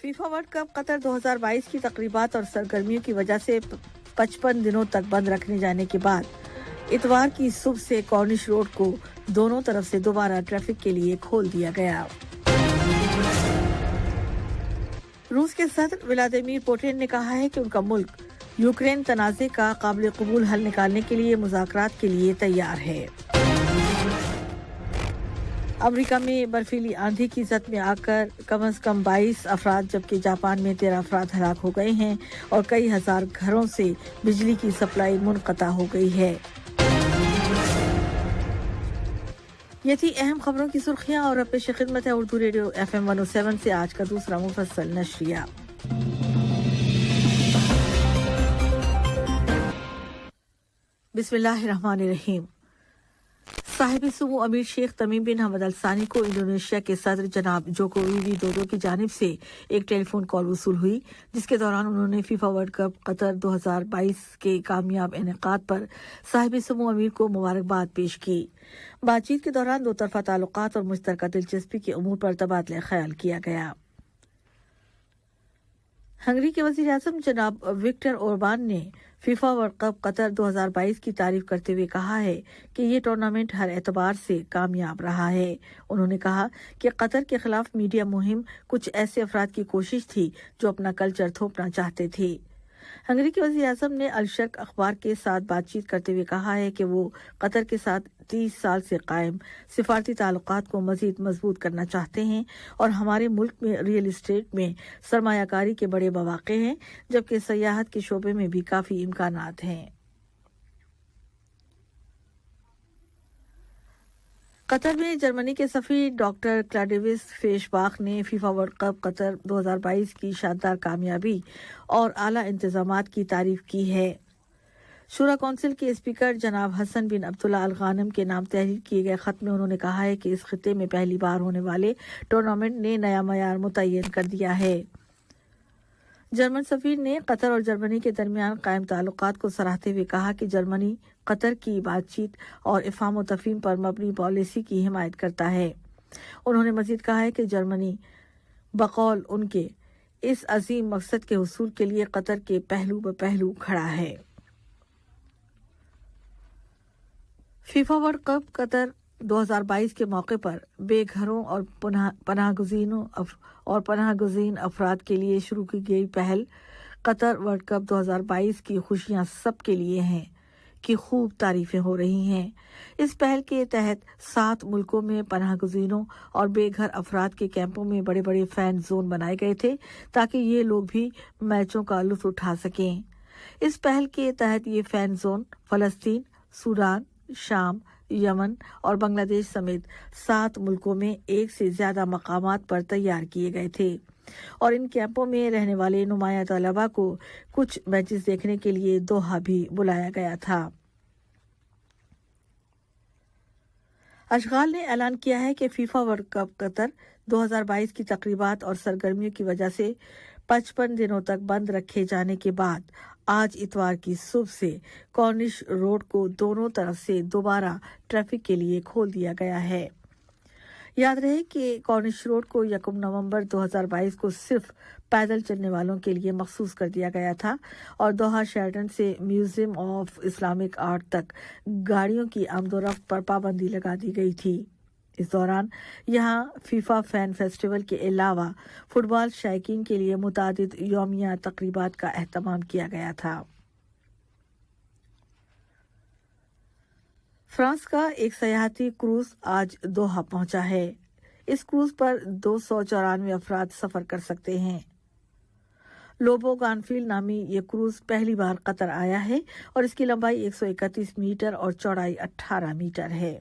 FIFA world cup Qatar 2022 की तकरीबात और सरगर्मियों की वजह से 55 दिनों तक बंद रखने जाने के बाद इतवार की सुबह से कॉर्निश रोड को दोनों तरफ से दोबारा ट्रैफिक के लिए खोल दिया गया। रूस के सदर व्लादिमीर पुतिन ने कहा है कि उनका मुल्क यूक्रेन तनाज़े का काबिल कबूल हल निकालने के लिए मुज़ाकरात के लिए तैयार है। अमेरिका में बर्फीली आंधी की जद में आकर कम से कम 22 अफराद जबकि जापान में 13 अफराद हलाक हो गए हैं और कई हजार घरों से बिजली की सप्लाई मुनक़ता हो गई है। ये थी अहम खबरों की सुर्खियां और अब पेश खिदमत है उर्दू रेडियो FM 107 से आज का दूसरा मुफस्सल नशरिया। बिस्मिल्लाहिर्रहमानिर्रहीम। साहिब सुमो अमीर शेख तमीम बिन हमद अल सानी को इंडोनेशिया के सदर जनाब जोको विडोडो की जानिब से एक टेलीफोन कॉल वसूल हुई, जिसके दौरान उन्होंने फीफा वर्ल्ड कप कतर 2022 के कामयाब इनेकाद पर साहिब सुमो अमीर को मुबारकबाद पेश की। बातचीत के दौरान दो तरफा ताल्लुकात और मुश्तरका दिलचस्पी के उमूर पर तबादला ख्याल किया गया। हंगरी के वज़ीर आज़म जनाब विक्टर ओरबान ने फीफा वर्ल्ड कप कतर 2022 की तारीफ करते हुए कहा है कि ये टूर्नामेंट हर एतबार से कामयाब रहा है। उन्होंने कहा कि कतर के खिलाफ मीडिया मुहिम कुछ ऐसे अफराद की कोशिश थी जो अपना कल्चर थोपना चाहते थे। हंगरी के वज़ीर आज़म ने अल शर्क अखबार के साथ बातचीत करते हुए कहा है कि वो कतर के साथ 30 साल से कायम सिफारती ताल्लुकात को मजीद मजबूत करना चाहते हैं और हमारे मुल्क में रियल एस्टेट में सरमायाकारी के बड़े मौक़े हैं, जबकि सयाहत के शोबे में भी काफ़ी इम्कानात हैं। कतर में जर्मनी के सफ़ीर डॉक्टर क्लाडिविस फेशबाख ने फीफा वर्ल्ड कप कतर 2022 की शानदार कामयाबी और आला इंतजामात की तारीफ की है। शूरा कौंसिल के स्पीकर जनाब हसन बिन अब्दुल्ला अल गानम के नाम तहरीर किए गए खत में उन्होंने कहा है कि इस खिते में पहली बार होने वाले टूर्नामेंट ने नया मयार मुतय्यन कर दिया है। जर्मन सफीर ने कतर और जर्मनी के दरमियान कायम ताल्लुकात को सराहते हुए कहा कि जर्मनी कतर की बातचीत और इफ़हाम व तफ़हीम पर मबनी पॉलिसी की हिमायत करता है। उन्होंने मजीद कहा है कि जर्मनी बकौल उनके इस अजीम मकसद के हुसूल के लिए कतर के पहलू ब पहलू खड़ा है। फीफा वर्ल्ड कप कतर 2022 के मौके पर बेघरों और पनाहगज़ीन अफराद के लिए शुरू की गई पहल कतर वर्ल्ड कप 2022 की खुशियां सबके लिए हैं की खूब तारीफें हो रही हैं। इस पहल के तहत 7 मुल्कों में पनाहगज़ीनों और बेघर अफराद के कैंपों में बड़े बड़े फैन जोन बनाए गए थे ताकि ये लोग भी मैचों का लुत्फ़ उठा सकें। इस पहल के तहत ये फैन जोन फ़लस्तीन, सूडान, शाम, यमन और बांग्लादेश समेत 7 मुल्कों में एक से ज्यादा मकामात पर तैयार किए गए थे और इन कैंपों में रहने वाले नुमाया तलबा को कुछ मैचेस देखने के लिए दोहा भी बुलाया गया था। अशगाल ने ऐलान किया है कि फीफा वर्ल्ड कप कतर 2022 की तकरीबात और सरगर्मियों की वजह से 55 दिनों तक बंद रखे जाने के बाद आज इतवार की सुबह से कॉर्निश रोड को दोनों तरफ से दोबारा ट्रैफिक के लिए खोल दिया गया है। याद रहे कि कॉर्निश रोड को 1 नवंबर 2022 को सिर्फ पैदल चलने वालों के लिए मखसूस कर दिया गया था और दोहा शेरटन से म्यूजियम ऑफ इस्लामिक आर्ट तक गाड़ियों की आमदोरफ्त पर पाबंदी लगा दी गई थी। इस दौरान यहां फीफा फैन फेस्टिवल के अलावा फुटबॉल शायकीन के लिए मुतादिद यौमिया तकरीबात का एहतमाम किया गया था। फ्रांस का एक सयाहती क्रूज आज दोहा पहुंचा है। इस क्रूज पर 294 अफराद सफर कर सकते हैं। लोबो गानफील्ड नामी ये क्रूज पहली बार कतर आया है और इसकी लंबाई 131 मीटर और चौड़ाई 18 मीटर है।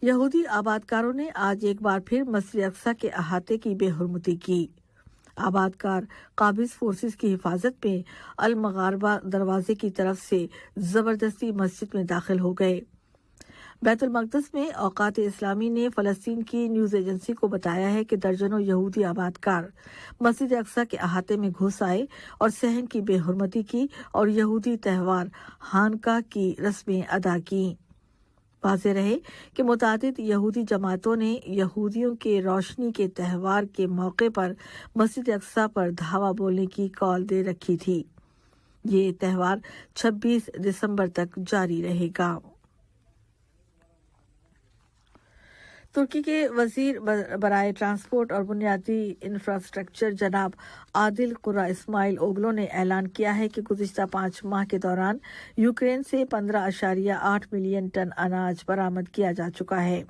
यहूदी आबादकारों ने आज एक बार फिर मस्जिद अक्सा के अहाते की बेहुरमती की। आबादकार काबिज फोर्सेस की हिफाजत में अल मगारबा दरवाजे की तरफ से जबरदस्ती मस्जिद में दाखिल हो गए। बैतुल मक़दस में औकात इस्लामी ने फ़लस्तीन की न्यूज़ एजेंसी को बताया है कि दर्जनों यहूदी आबादकार मस्जिद अक्सा के अहाते में घुस आए और सहन की बेहुरमती की और यहूदी त्यौहार हानका की रस्में अदा की। वाज़ेह रहे कि मुतादिद यहूदी जमातों ने यहूदियों के रोशनी के त्यौहार के मौके पर मस्जिद अक्सा पर धावा बोलने की कॉल दे रखी थी। ये त्यौहार 26 दिसंबर तक जारी रहेगा। तुर्की के वजीर बराए ट्रांसपोर्ट और बुनियादी इंफ्रास्ट्रक्चर जनाब आदिल कुरा इस्माइल ओगलो ने ऐलान किया है कि गुज़िश्ता 5 माह के दौरान यूक्रेन से 15.8 मिलियन टन अनाज बरामद किया जा चुका है।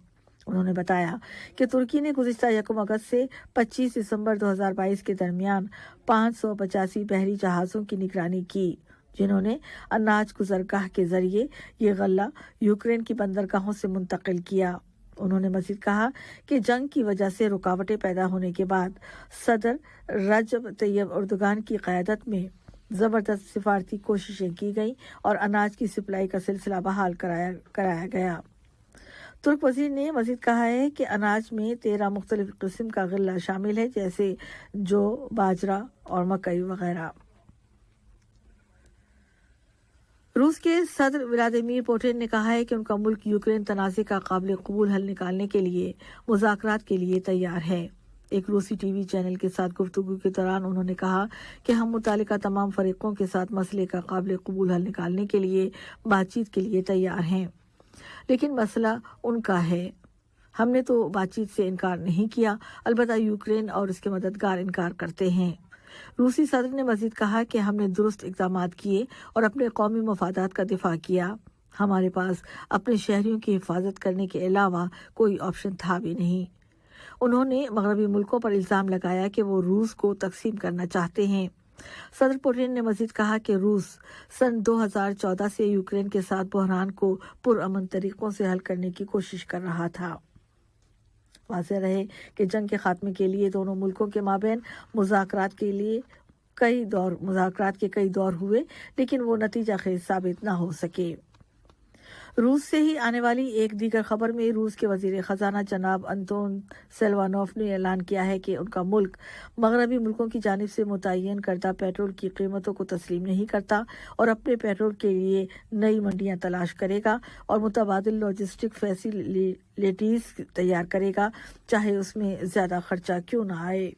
उन्होंने बताया कि तुर्की ने गुज़िश्ता 1 अगस्त से 25 दिसंबर 2022 के दरमियान 585 बहरी जहाज़ों की निगरानी की, जिन्होंने अनाज गुज़रगाह के जरिए ये गल्ला यूक्रेन की बंदरगाहों से मुंतकिल किया। उन्होंने मज़ीद कहा कि जंग की वजह से रुकावटें पैदा होने के बाद सदर रजब तैयब एर्दोगान की क़यादत में ज़बरदस्त सिफारती कोशिशें की गईं और अनाज की सप्लाई का सिलसिला बहाल कराया गया। तुर्क वज़ीर ने मज़ीद कहा है कि अनाज में 13 मुख्तलिफ किस्म का गल्ला शामिल है, जैसे जौ, बाजरा और मकई वगैरह। रूस के सदर व्लादिमीर पुतिन ने कहा है कि उनका मुल्क यूक्रेन तनाज़े का काबिल कबूल हल निकालने के लिए मुज़ाकरात के लिए तैयार है। एक रूसी टीवी चैनल के साथ गुफ्तगू के दौरान उन्होंने कहा कि हम मुतालिका तमाम फरीकों के साथ मसले का काबिल कबूल हल निकालने के लिए बातचीत के लिए तैयार हैं, लेकिन मसला उनका है। हमने तो बातचीत से इनकार नहीं किया, अलबत्ता यूक्रेन और इसके मददगार इनकार करते हैं। रूसी सदर ने मजीद कहा कि हमने दुरुस्त इक़दाम किए और अपने कौमी मफादात का दिफा किया। हमारे पास अपने शहरियों की हिफाजत करने के अलावा कोई ऑप्शन था भी नहीं। उन्होंने मगरबी मुल्कों पर इल्ज़ाम लगाया कि वो रूस को तकसीम करना चाहते हैं। सदर पुतिन ने मजीद कहा कि रूस सन 2014 से यूक्रेन के साथ बहरान को पुरअमन तरीकों से हल करने की कोशिश कर रहा था। वाज़ेह रहे कि जंग के खात्मे के लिए दोनों मुल्कों के माबैन मुज़ाकरात के कई दौर हुए, लेकिन वो नतीजा खेज साबित न हो सके। रूस से ही आने वाली एक दीगर खबर में रूस के वजीर खजाना जनाब अंतोन सेल्वानोफ ने ऐलान किया है कि उनका मुल्क मगरबी मुल्कों की जानिब से मुतय्यन करदा पेट्रोल की कीमतों को तस्लीम नहीं करता और अपने पेट्रोल के लिए नई मंडियां तलाश करेगा और मुतबादिल लॉजिस्टिक फैसिलिटीज तैयार करेगा, चाहे उसमें ज्यादा खर्चा क्यों न आए।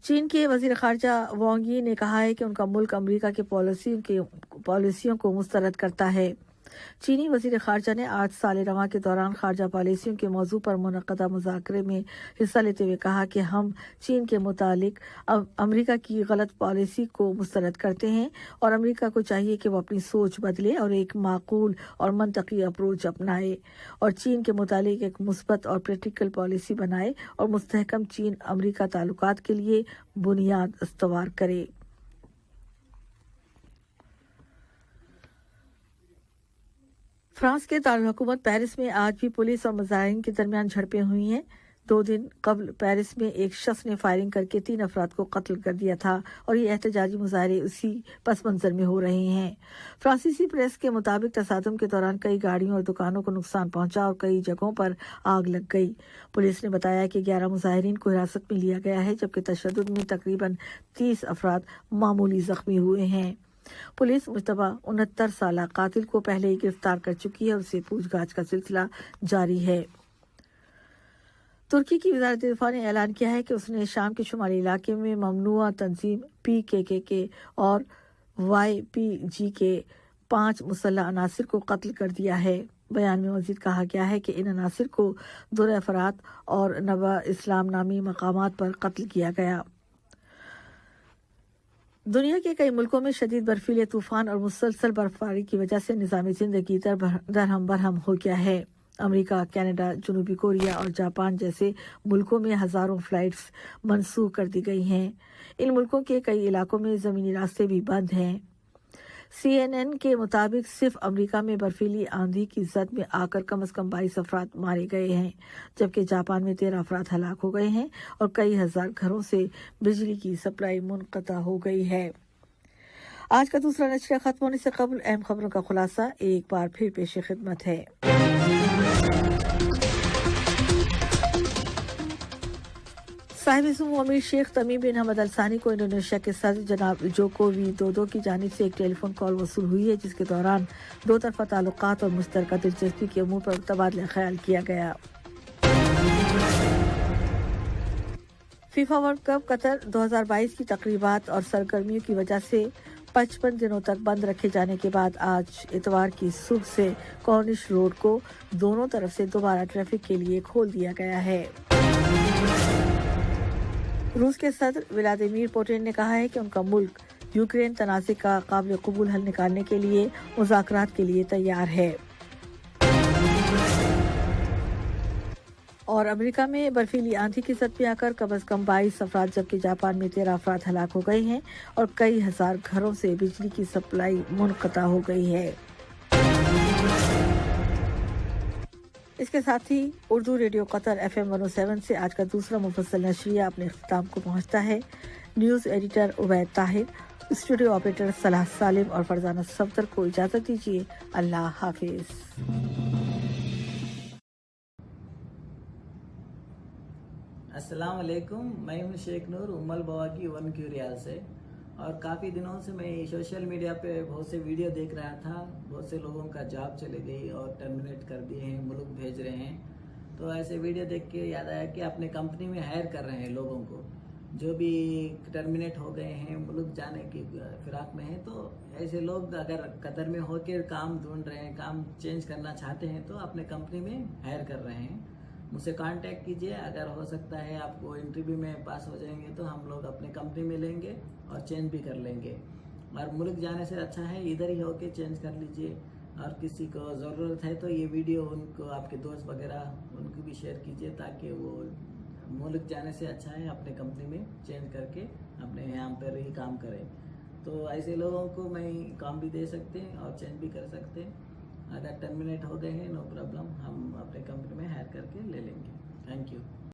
चीन के वजीर खारजा वांग यी ने कहा है कि उनका मुल्क अमेरिका के पॉलिसियों को मुस्तरद करता है। चीनी वजीर खारजा ने 8 साल रवां के दौरान खारजा पॉलिसियों के मौजू पर मुनक़दा मुज़ाकरे में हिस्सा लेते हुए कहा कि हम चीन के मुतालिक अमेरिका की गलत पॉलिसी को मुस्तरद करते हैं और अमेरिका को चाहिए कि वो अपनी सोच बदले और एक माकूल और मंतकी अप्रोच अपनाए और चीन के मुतालिक एक मुस्बत और प्रैक्टिकल पॉलिसी बनाए और मुस्तहकम चीन अमेरिका ताल्लुकात के लिए बुनियाद इस्तवार करे। फ्रांस के दारुल हुकूमत पेरिस में आज भी पुलिस और मुजाहिरीन के दरमियान झड़पें हुई हैं। 2 दिन कबल पेरिस में एक शख्स ने फायरिंग करके 3 अफराद को कत्ल कर दिया था और ये एहतजाजी मुजाहरे उसी पस मंजर में हो रहे हैं। फ्रांसीसी प्रेस के मुताबिक तसादम के दौरान कई गाड़ियों और दुकानों को नुकसान पहुंचा और कई जगहों पर आग लग गई। पुलिस ने बताया कि 11 मुजाहिरीन को हिरासत में लिया गया है, जबकि तशद्दुद में तकरीबन 30 अफराद मामूली जख्मी हुए हैं। पुलिस मुश्तबा 69 साला कातिल को पहले ही गिरफ्तार कर चुकी है और उससे पूछताछ का सिलसिला जारी है। तुर्की की वज़ारत दिफा ने ऐलान किया है कि उसने शाम के शुमाली इलाके में ममनुआ तंजीम PKK और YPG के 5 मुसल्लह अनासिर को कत्ल कर दिया है। बयान में मजीद कहा गया है कि इन अनासिर को दुर फरात और नबा इस्लाम नामी मकामात पर कत्ल किया गया। दुनिया के कई मुल्कों में शदीद बर्फीले तूफान और मुसलसल बर्फबारी की वजह से निज़ाम ज़िंदगी दरहम बरहम हो गया है। अमेरिका, कनाडा, जनूबी कोरिया और जापान जैसे मुल्कों में हज़ारों फ्लाइट्स मनसूख कर दी गई हैं। इन मुल्कों के कई इलाकों में ज़मीनी रास्ते भी बंद हैं। CNN के मुताबिक सिर्फ अमेरिका में बर्फीली आंधी की जद में आकर कम से कम 22 अफराद मारे गए हैं, जबकि जापान में 13 अफराद हलाक हो गए हैं और कई हजार घरों से बिजली की सप्लाई मुनक़ता हो गई है। आज का दूसरा नशरा खत्म होने से कबल अहम खबरों का खुलासा एक बार फिर पेश खिदमत है। साहिब सुमो अमीर शेख तमीम बिन हमद अल सानी को इंडोनेशिया के सदर जनाब जोको विदोदो की जानिब से एक टेलीफोन कॉल वसूल हुई है, जिसके दौरान दो तरफा ताल्लुकात और मुश्तरका दिलचस्पी के अमूर पर तबादला ख्याल किया गया। फीफा वर्ल्ड कप कतर 2022 की तकरीबात और सरगर्मियों की वजह से 55 दिनों तक बंद रखे जाने के बाद आज इतवार की सुबह से कॉर्निश रोड को दोनों तरफ से दोबारा ट्रैफिक के लिए खोल दिया गया है। रूस के सदर व्लादिमीर पुतिन ने कहा है कि उनका मुल्क यूक्रेन तनाज़े का काबिल कबूल हल निकालने के लिए मुज़ाकरात के लिए तैयार है। और अमेरिका में बर्फीली आंधी की जद में आकर कम अज कम 22 अफराद, जबकि जापान में 13 अफराद हलाक हो गए हैं और कई हजार घरों से बिजली की सप्लाई मुनक़ता हो गई है। इसके साथ ही उर्दू रेडियो कतर FM 107 से आज का दूसरा मुफस्सल नशरिया अपने इख्तिताम को पहुंचता है। News editor Ubaid Tahir, studio operator सलाह सालिम और फरजाना सफ्दर को इजाज़त दीजिए। अल्लाह हाफिज। अस्सलाम वालेकुम, मैं हूं शेख नूर उमल बवा की 1 क्यू रियाल से। और काफ़ी दिनों से मैं सोशल मीडिया पे बहुत से वीडियो देख रहा था। बहुत से लोगों का जॉब चले गई और टर्मिनेट कर दिए हैं, मुल्क भेज रहे हैं। तो ऐसे वीडियो देख के याद आया कि अपने कंपनी में हायर कर रहे हैं लोगों को जो भी टर्मिनेट हो गए हैं, मुल्क जाने की फिराक में हैं। तो ऐसे लोग अगर कतर में होकर काम ढूंढ रहे हैं, काम चेंज करना चाहते हैं तो अपने कंपनी में हायर कर रहे हैं। मुझसे कांटेक्ट कीजिए। अगर हो सकता है आपको इंटरव्यू में पास हो जाएंगे तो हम लोग अपने कंपनी में लेंगे और चेंज भी कर लेंगे। और मुल्क जाने से अच्छा है इधर ही होके चेंज कर लीजिए। और किसी को ज़रूरत है तो ये वीडियो उनको, आपके दोस्त वगैरह उनको भी शेयर कीजिए, ताकि वो मुल्क जाने से अच्छा है अपने कंपनी में चेंज करके अपने यहाँ पर ही काम करें। तो ऐसे लोगों को मैं काम भी दे सकते हैं और चेंज भी कर सकते हैं। अगर टर्मिनेट हो गए हैं नो प्रॉब्लम।